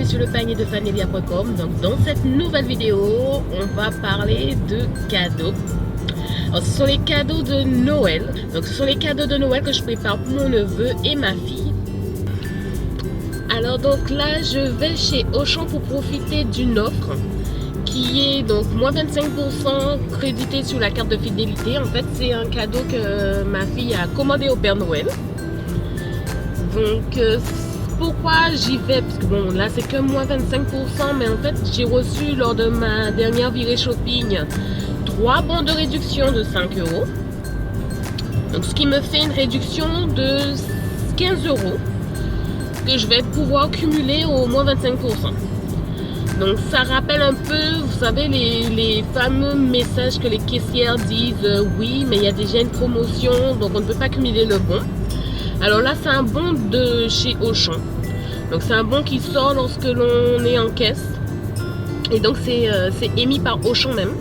sur le panier de Fanelia.com. Donc dans cette nouvelle vidéo, on va parler de cadeaux. Alors, ce sont les cadeaux de Noël. Donc ce sont les cadeaux de Noël que je prépare pour mon neveu et ma fille. Alors donc là, je vais chez Auchan pour profiter d'une offre qui est donc moins 25% crédité sur la carte de fidélité. En fait, c'est un cadeau que ma fille a commandé au Père Noël. Donc pourquoi j'y vais? Parce que bon, là c'est que moins 25%, mais en fait j'ai reçu lors de ma dernière virée shopping 3 bons de réduction de 5 €. Donc ce qui me fait une réduction de 15 € que je vais pouvoir cumuler au moins 25%. Donc ça rappelle un peu, vous savez, les fameux messages que les caissières disent oui, mais il y a déjà une promotion, donc on ne peut pas cumuler le bon. Alors là, c'est un bon de chez Auchan. Donc c'est un bon qui sort lorsque l'on est en caisse. Et donc c'est émis par Auchan même.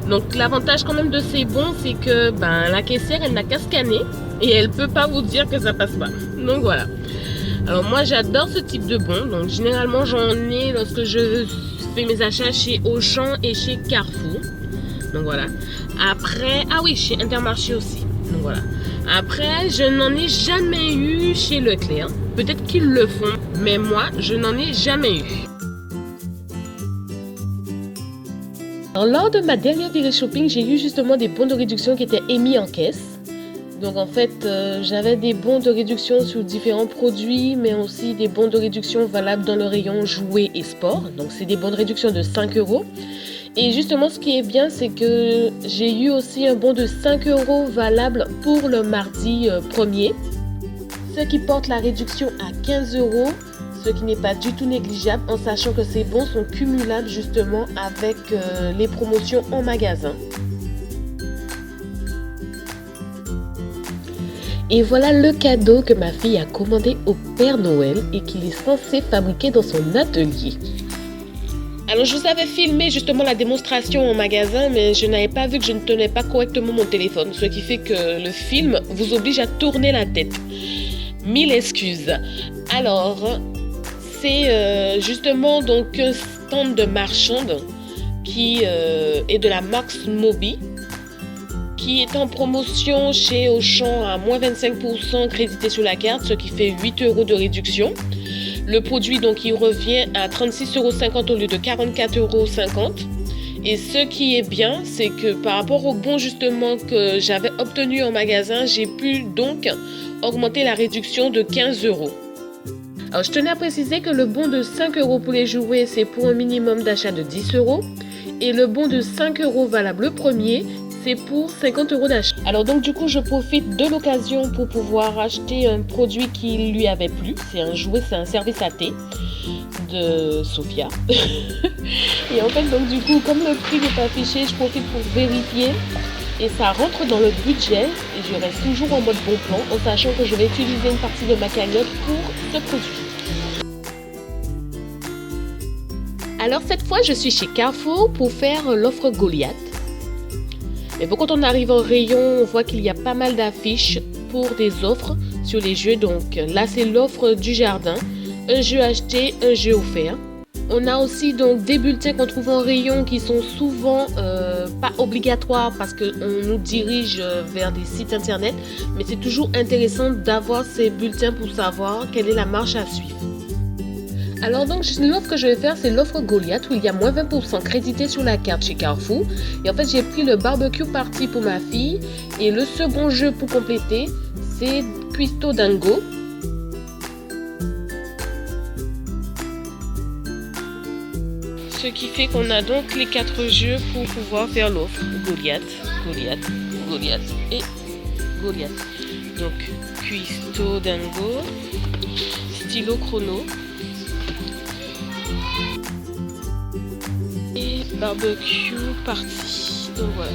Donc l'avantage quand même de ces bons, c'est que la caissière, elle n'a qu'à scanner et elle peut pas vous dire que ça passe pas. Donc voilà. Alors moi j'adore ce type de bon. Donc généralement j'en ai lorsque je fais mes achats chez Auchan et chez Carrefour. Donc voilà. Après, ah oui, chez Intermarché aussi. Donc voilà. Après, je n'en ai jamais eu chez Leclerc. Peut-être qu'ils le font, mais moi, je n'en ai jamais eu. Alors, lors de ma dernière virée shopping, j'ai eu justement des bons de réduction qui étaient émis en caisse. Donc en fait, j'avais des bons de réduction sur différents produits, mais aussi des bons de réduction valables dans le rayon jouets et sport. Donc c'est des bons de réduction de 5 €. Et justement, ce qui est bien, c'est que j'ai eu aussi un bon de 5 € valable pour le mardi 1er. Ce qui porte la réduction à 15 €, ce qui n'est pas du tout négligeable, en sachant que ces bons sont cumulables justement avec les promotions en magasin. Et voilà le cadeau que ma fille a commandé au Père Noël et qu'il est censé fabriquer dans son atelier. Alors je vous avais filmé justement la démonstration en magasin, mais je n'avais pas vu que je ne tenais pas correctement mon téléphone, ce qui fait que le film vous oblige à tourner la tête. 1000 excuses. Alors, c'est justement donc un stand de marchande qui est de la marque Moby, qui est en promotion chez Auchan à moins 25% crédité sur la carte, ce qui fait 8 € de réduction. Le produit, donc, il revient à 36,50 € au lieu de 44,50 €. Et ce qui est bien, c'est que par rapport au bon, justement, que j'avais obtenu en magasin, j'ai pu donc augmenter la réduction de 15 €. Alors, je tenais à préciser que le bon de 5 € pour les jouets, c'est pour un minimum d'achat de 10 €. Et le bon de 5 € valable le premier, c'est pour 50 € d'achat. Alors donc du coup je profite de l'occasion pour pouvoir acheter un produit qui lui avait plu. C'est un jouet, c'est un service à thé de Sophia. Et en fait donc du coup comme le prix n'est pas affiché, je profite pour vérifier. Et ça rentre dans le budget et je reste toujours en mode bon plan en sachant que je vais utiliser une partie de ma cagnotte pour ce produit. Alors cette fois je suis chez Carrefour pour faire l'offre Goliath. Mais bon, quand on arrive en rayon, on voit qu'il y a pas mal d'affiches pour des offres sur les jeux. Donc là, c'est l'offre du jardin. Un jeu acheté, un jeu offert. On a aussi donc des bulletins qu'on trouve en rayon qui sont souvent pas obligatoires parce qu'on nous dirige vers des sites internet. Mais c'est toujours intéressant d'avoir ces bulletins pour savoir quelle est la marche à suivre. Alors donc l'offre que je vais faire, c'est l'offre Goliath où il y a moins 20% crédité sur la carte chez Carrefour. Et en fait j'ai pris le barbecue party pour ma fille et le second jeu pour compléter c'est Cuisto Dango. Ce qui fait qu'on a donc les 4 jeux pour pouvoir faire l'offre Goliath, Goliath, Goliath et Goliath. Donc Cuisto Dango, stylo chrono. Et barbecue party. Donc voilà.